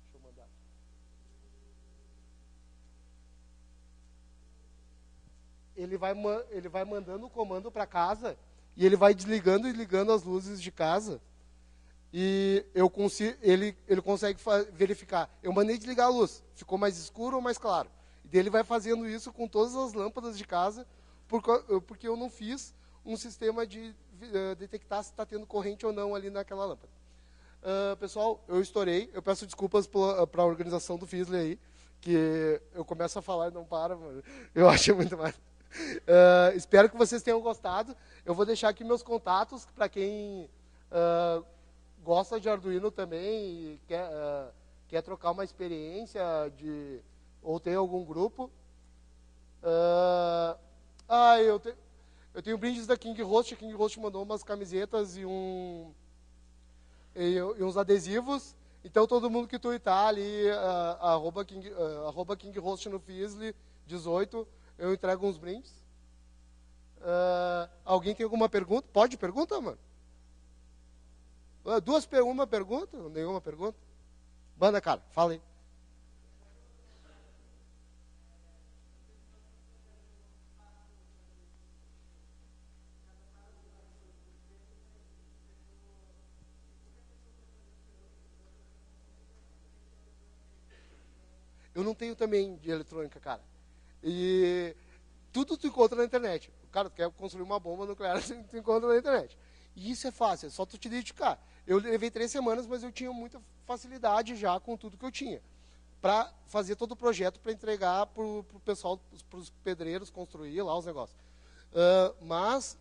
deixa eu mandar. Ele vai mandando o comando para casa e ele vai desligando e ligando as luzes de casa. E ele consegue verificar. Eu mandei desligar a luz, ficou mais escuro ou mais claro. E ele vai fazendo isso com todas as lâmpadas de casa, porque eu não fiz um sistema de detectar se está tendo corrente ou não ali naquela lâmpada. Pessoal, eu estourei. Eu peço desculpas para a organização do Fizzly aí, que eu começo a falar e não para, mano. Eu acho muito mais. Espero que vocês tenham gostado. Eu vou deixar aqui meus contatos para quem gosta de Arduino também e quer trocar uma experiência ou tem algum grupo. Eu tenho brindes da King Host. A King Host mandou umas camisetas e uns adesivos. Então, todo mundo que tuitar ali, arroba King Host no Fizzly 18, eu entrego uns brindes. Alguém tem alguma pergunta? Pode pergunta, mano? Uma pergunta? Nenhuma pergunta? Banda, cara, fala aí. Eu não tenho também de eletrônica, cara. E tudo tu encontra na internet. O cara, tu quer construir uma bomba nuclear, tu encontra na internet. E isso é fácil, é só tu te dedicar. Eu levei 3 semanas, mas eu tinha muita facilidade já com tudo que eu tinha. Para fazer todo o projeto, para entregar para o pessoal, para os pedreiros construir lá os negócios. Mas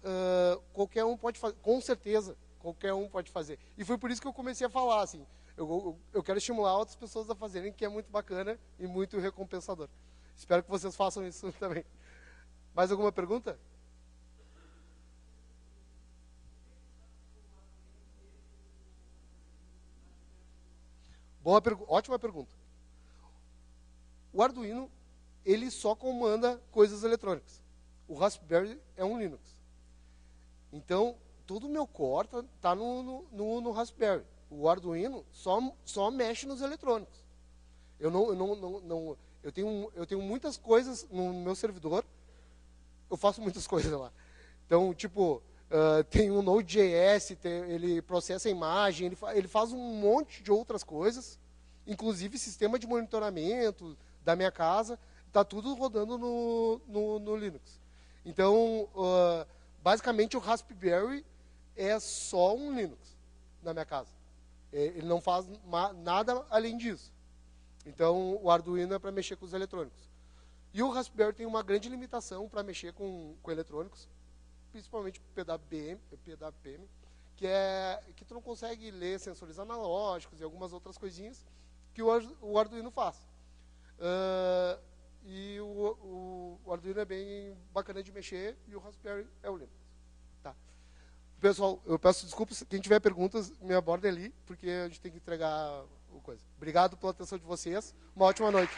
qualquer um pode fazer, com certeza, qualquer um pode fazer. E foi por isso que eu comecei a falar, assim, eu quero estimular outras pessoas a fazerem, que é muito bacana e muito recompensador. Espero que vocês façam isso também. Mais alguma pergunta? Ótima pergunta. O Arduino, ele só comanda coisas eletrônicas. O Raspberry é um Linux. Então, todo o meu core está no Raspberry. O Arduino só mexe nos eletrônicos. Eu tenho muitas coisas no meu servidor. Eu faço muitas coisas lá. Então, tipo, tem um Node.js, ele processa a imagem, ele faz um monte de outras coisas, inclusive sistema de monitoramento da minha casa, está tudo rodando no Linux. Então, basicamente, o Raspberry é só um Linux na minha casa. Ele não faz nada além disso. Então, o Arduino é para mexer com os eletrônicos. E o Raspberry tem uma grande limitação para mexer com eletrônicos, principalmente PWM, que tu não consegue ler sensores analógicos e algumas outras coisinhas que o Arduino faz. E o Arduino é bem bacana de mexer e o Raspberry é o Linux. Tá. Pessoal, eu peço desculpas, quem tiver perguntas, me aborda ali, porque a gente tem que entregar o coisa. Obrigado pela atenção de vocês, uma ótima noite.